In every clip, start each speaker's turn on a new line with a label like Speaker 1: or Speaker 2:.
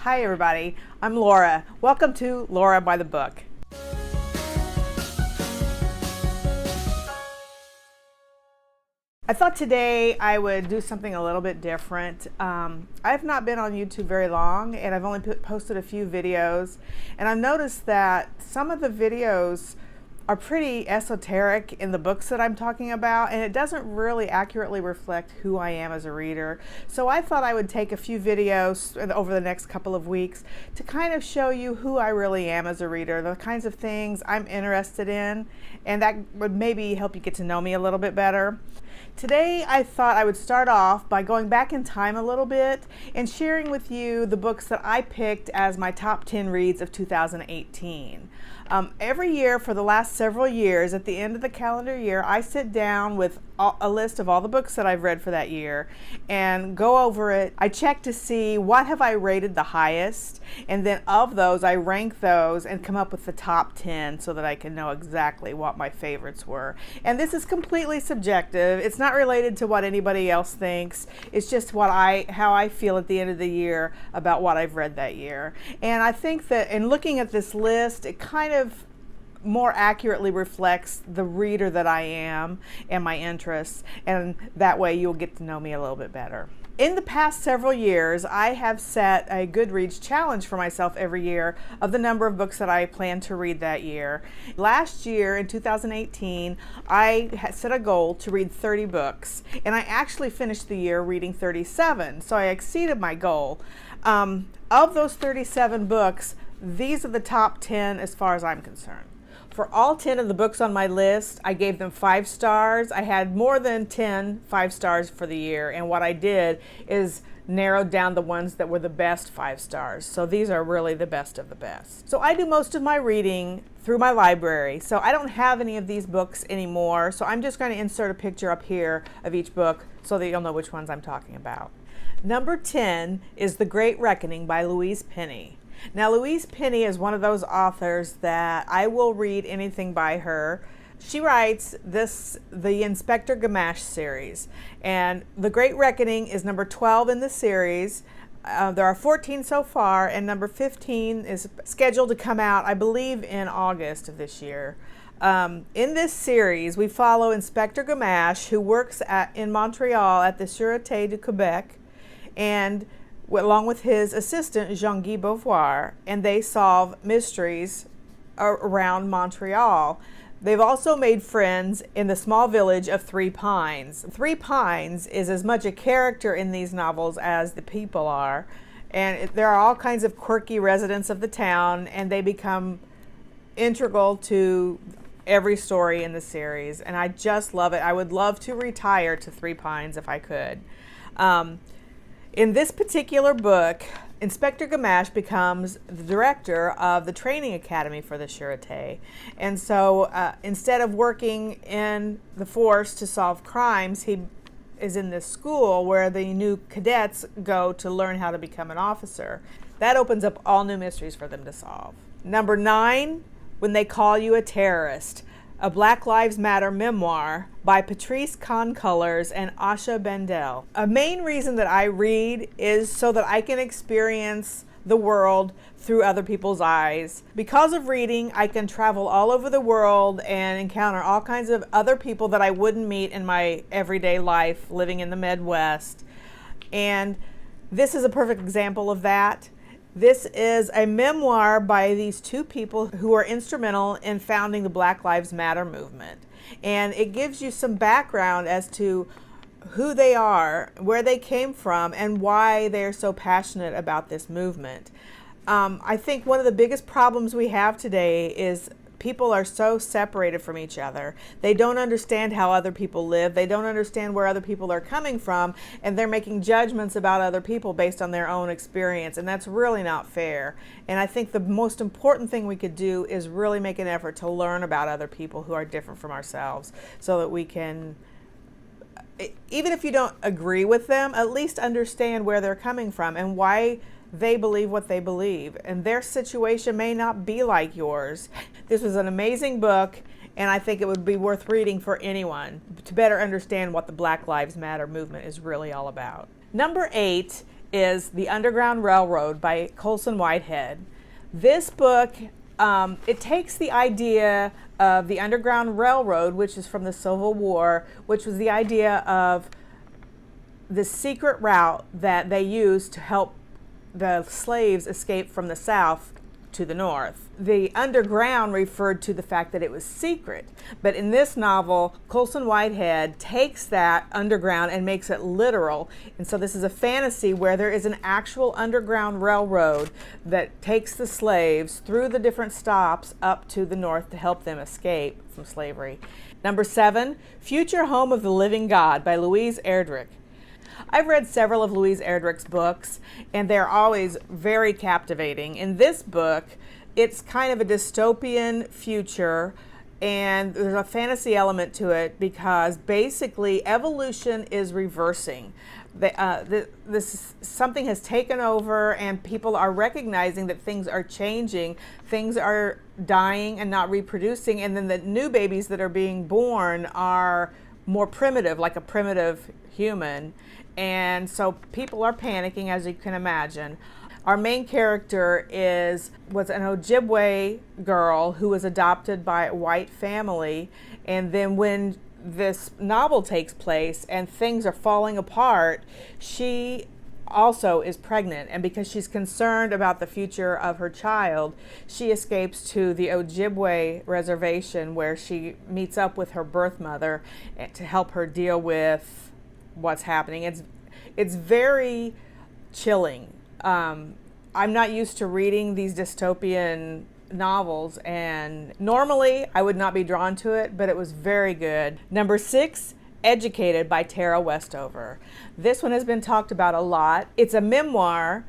Speaker 1: Hi everybody, I'm Laura. Welcome to Laura by the Book. I thought today I would do something a little bit different. I've not been on YouTube very long and I've only posted a few videos, and I've noticed that some of the videos are pretty esoteric in the books that I'm talking about, and it doesn't really accurately reflect who I am as a reader. So I thought I would take a few videos over the next couple of weeks to kind of show you who I really am as a reader, the kinds of things I'm interested in, and that would maybe help you get to know me a little bit better. Today I thought I would start off by going back in time a little bit and sharing with you the books that I picked as my top 10 reads of 2018. Every year for the last several years, at the end of the calendar year, I sit down with a list of all the books that I've read for that year and go over it. I check to see what have I rated the highest, and then of those I rank those and come up with the top 10 so that I can know exactly what my favorites were. And this is completely subjective. It's not related to what anybody else thinks. It's just how I feel at the end of the year about what I've read that year. And I think that in looking at this list, it kind of more accurately reflects the reader that I am and my interests, and that way you'll get to know me a little bit better. In the past several years, I have set a Goodreads challenge for myself every year of the number of books that I plan to read that year. Last year, in 2018, I had set a goal to read 30 books, and I actually finished the year reading 37, so I exceeded my goal. Of those 37 books, these are the top 10 as far as I'm concerned. For all 10 of the books on my list, I gave them 5 stars. I had more than 10 5 stars for the year, and what I did is narrowed down the ones that were the best 5 stars. So these are really the best of the best. So I do most of my reading through my library, so I don't have any of these books anymore, so I'm just going to insert a picture up here of each book so that you'll know which ones I'm talking about. Number 10 is The Great Reckoning by Louise Penny. Now, Louise Penny is one of those authors that I will read anything by her. She writes the Inspector Gamache series, and The Great Reckoning is number 12 in the series. There are 14 so far, and number 15 is scheduled to come out, I believe, in August of this year. In this series, we follow Inspector Gamache, who works in Montreal at the Sûreté du Québec, and along with his assistant Jean-Guy Beauvoir, and they solve mysteries around Montreal. They've also made friends in the small village of Three Pines. Three Pines is as much a character in these novels as the people are, and there are all kinds of quirky residents of the town, and they become integral to every story in the series, and I just love it. I would love to retire to Three Pines if I could. In this particular book, Inspector Gamache becomes the director of the training academy for the Sûreté. And so instead of working in the force to solve crimes, he is in this school where the new cadets go to learn how to become an officer. That opens up all new mysteries for them to solve. Number 9, When They Call You a Terrorist, a Black Lives Matter memoir by Patrice Concolors and Asha Bendel. A main reason that I read is so that I can experience the world through other people's eyes. Because of reading, I can travel all over the world and encounter all kinds of other people that I wouldn't meet in my everyday life living in the Midwest. And this is a perfect example of that. This is a memoir by these two people who are instrumental in founding the Black Lives Matter movement. And it gives you some background as to who they are, where they came from, and why they're so passionate about this movement. I think one of the biggest problems we have today is people are so separated from each other. They don't understand how other people live. They don't understand where other people are coming from, and they're making judgments about other people based on their own experience, and that's really not fair. And I think the most important thing we could do is really make an effort to learn about other people who are different from ourselves so that we can, even if you don't agree with them, at least understand where they're coming from and why they believe what they believe, and their situation may not be like yours. This was an amazing book, and I think it would be worth reading for anyone to better understand what the Black Lives Matter movement is really all about. Number 8 is The Underground Railroad by Colson Whitehead. This book, it takes the idea of the Underground Railroad, which is from the Civil War, which was the idea of the secret route that they used to help the slaves escape from the South to the North. The underground referred to the fact that it was secret, but in this novel, Colson Whitehead takes that underground and makes it literal. And so this is a fantasy where there is an actual underground railroad that takes the slaves through the different stops up to the North to help them escape from slavery. Number 7, Future Home of the Living God by Louise Erdrich. I've read several of Louise Erdrich's books, and they're always very captivating. In this book, it's kind of a dystopian future, and there's a fantasy element to it because basically evolution is reversing. Something has taken over, and people are recognizing that things are changing. Things are dying and not reproducing, and then the new babies that are being born are more primitive, like a primitive human. And so people are panicking, as you can imagine. Our main character was an Ojibwe girl who was adopted by a white family, and then when this novel takes place and things are falling apart, she also is pregnant, and because she's concerned about the future of her child, she escapes to the Ojibwe reservation where she meets up with her birth mother to help her deal with what's happening. It's very chilling. I'm not used to reading these dystopian novels, and normally I would not be drawn to it, but it was very good. Number 6, Educated by Tara Westover. This one has been talked about a lot. It's a memoir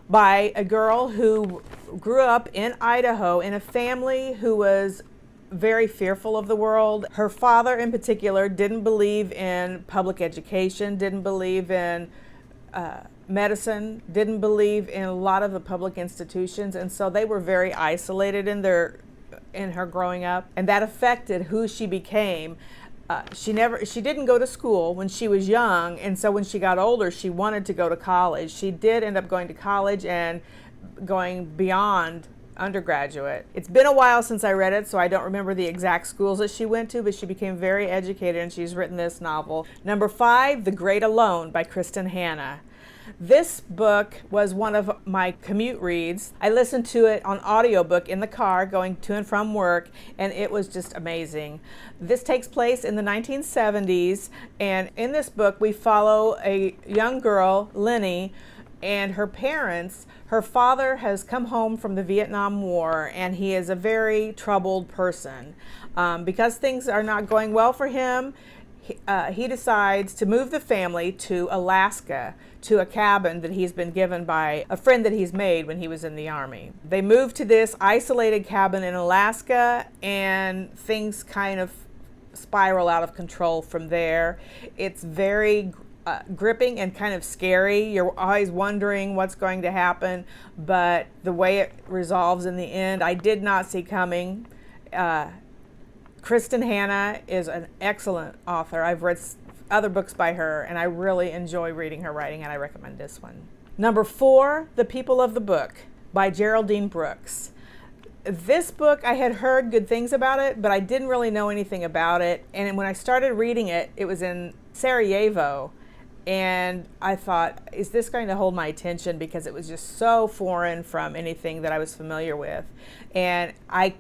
Speaker 1: by a girl who grew up in Idaho in a family who was very fearful of the world. Her father in particular didn't believe in public education, didn't believe in medicine, didn't believe in a lot of the public institutions, and so they were very isolated in her growing up, and that affected who she became. She didn't go to school when she was young, and so when she got older, she wanted to go to college. She did end up going to college and going beyond undergraduate. It's been a while since I read it, so I don't remember the exact schools that she went to, but she became very educated, and she's written this novel. Number 5, The Great Alone by Kristen Hanna. This book was one of my commute reads. I listened to it on audiobook in the car going to and from work, and it was just amazing. This takes place in the 1970s, and in this book we follow a young girl, Lenny, and her parents. Her father has come home from the Vietnam War, and he is a very troubled person. Because things are not going well for him, he decides to move the family to Alaska, to a cabin that he's been given by a friend that he's made when he was in the Army. They move to this isolated cabin in Alaska, and things kind of spiral out of control from there. It's very gripping and kind of scary. You're always wondering what's going to happen, but the way it resolves in the end, I did not see coming. Kristen Hanna is an excellent author. I've read other books by her, and I really enjoy reading her writing, and I recommend this one. Number 4, The People of the Book by Geraldine Brooks. This book, I had heard good things about it, but I didn't really know anything about it, and when I started reading it, it was in Sarajevo, and I thought, is this going to hold my attention? Because it was just so foreign from anything that I was familiar with. And I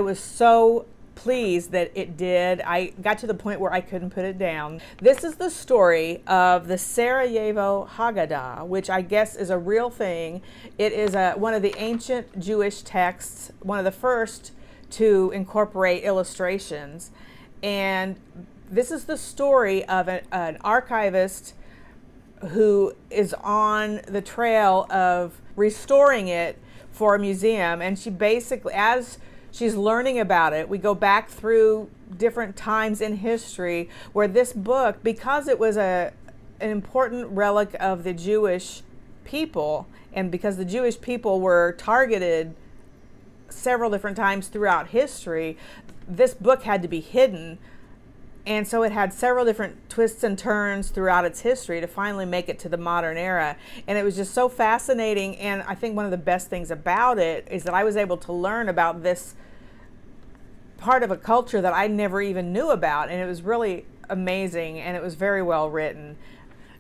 Speaker 1: was so pleased that it did. I got to the point where I couldn't put it down. This is the story of the Sarajevo Haggadah, which I guess is a real thing. It is one of the ancient Jewish texts, one of the first to incorporate illustrations. And this is the story of an archivist who is on the trail of restoring it for a museum. And she basically, as she's learning about it, we go back through different times in history where this book, because it was an important relic of the Jewish people, and because the Jewish people were targeted several different times throughout history, this book had to be hidden And so it had several different twists and turns throughout its history to finally make it to the modern era. And it was just so fascinating. And I think one of the best things about it is that I was able to learn about this part of a culture that I never even knew about. And it was really amazing, and it was very well written.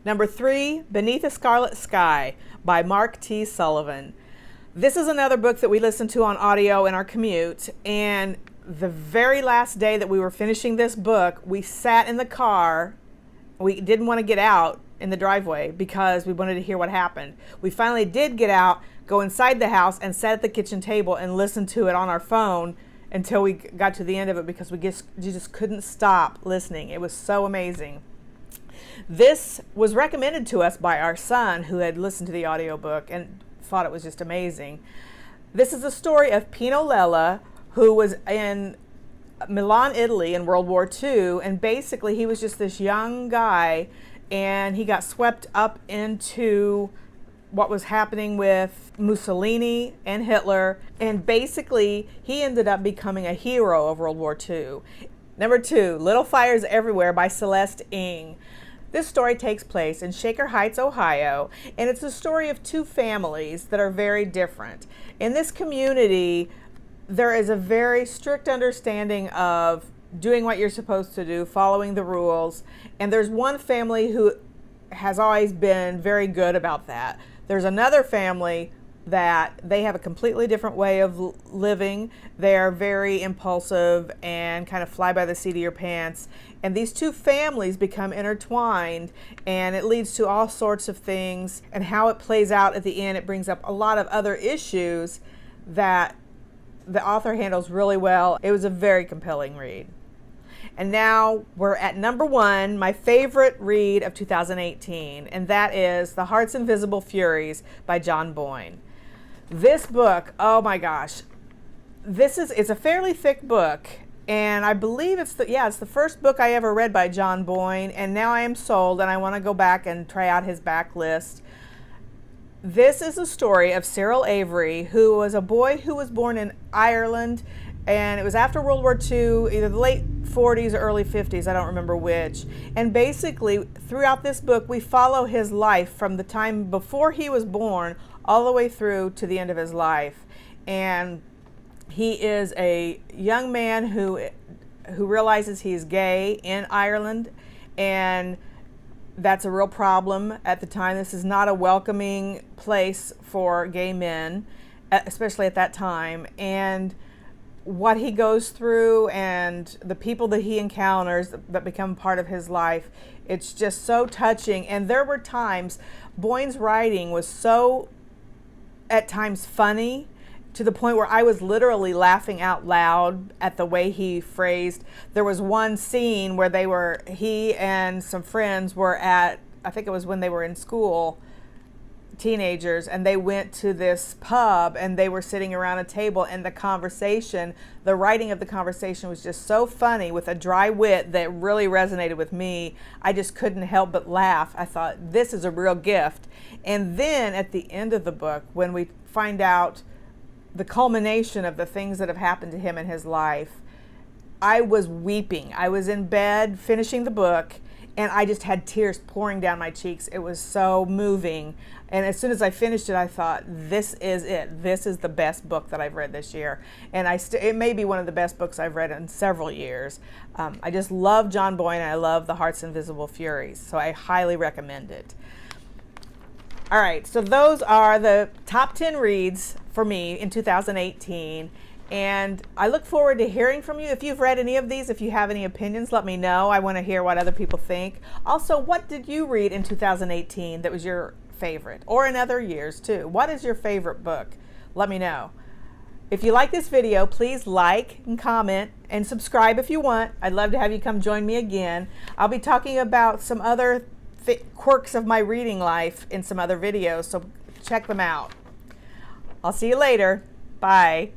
Speaker 1: Number 3, Beneath a Scarlet Sky by Mark T. Sullivan. This is another book that we listened to on audio in our commute, and the very last day that we were finishing this book, we sat in the car. We didn't want to get out in the driveway because we wanted to hear what happened. We finally did get out, go inside the house, and sat at the kitchen table and listened to it on our phone until we got to the end of it because we just couldn't stop listening. It was so amazing. This was recommended to us by our son, who had listened to the audiobook and thought it was just amazing. This is the story of Pino Lella, who was in Milan, Italy in World War II, and basically he was just this young guy, and he got swept up into what was happening with Mussolini and Hitler, and basically he ended up becoming a hero of World War II. Number 2, Little Fires Everywhere by Celeste Ng. This story takes place in Shaker Heights, Ohio, and it's the story of 2 families that are very different. In this community, there is a very strict understanding of doing what you're supposed to do, following the rules, and there's one family who has always been very good about that. There's another family that they have a completely different way of living. They're very impulsive and kind of fly by the seat of your pants. And these 2 families become intertwined, and it leads to all sorts of things. And how it plays out at the end, it brings up a lot of other issues that the author handles really well. It was a very compelling read. And now we're at number 1, my favorite read of 2018, and that is The Heart's Invisible Furies by John Boyne. This book, oh my gosh, it's a fairly thick book, and I believe it's the first book I ever read by John Boyne, and now I am sold and I want to go back and try out his backlist. This is a story of Cyril Avery, who was a boy who was born in Ireland, and it was after World War II, either the late 40s or early 50s, I don't remember which. And basically, throughout this book, we follow his life from the time before he was born all the way through to the end of his life. And he is a young man who realizes he's gay in Ireland, and that's a real problem at the time. This is not a welcoming place for gay men, especially at that time. And what he goes through and the people that he encounters that become part of his life, it's just so touching. And there were times, Boyne's writing was so, at times, funny, to the point where I was literally laughing out loud at the way he phrased. There was one scene where he and some friends were at, I think it was when they were in school, teenagers, and they went to this pub and they were sitting around a table, and the writing of the conversation was just so funny with a dry wit that really resonated with me. I just couldn't help but laugh. I thought, this is a real gift. And then at the end of the book, when we find out the culmination of the things that have happened to him in his life, I was weeping. I was in bed finishing the book, and I just had tears pouring down my cheeks. It was so moving. And as soon as I finished it, I thought, this is it. This is the best book that I've read this year. And it may be one of the best books I've read in several years. I just love John Boyne, and I love The Heart's Invisible Furies. So I highly recommend it. All right, so those are the top 10 reads for me in 2018. And I look forward to hearing from you. If you've read any of these, if you have any opinions, let me know. I want to hear what other people think. Also, what did you read in 2018 that was your favorite? Or in other years, too. What is your favorite book? Let me know. If you like this video, please like and comment and subscribe if you want. I'd love to have you come join me again. I'll be talking about some other quirks of my reading life in some other videos, so check them out. I'll see you later. Bye.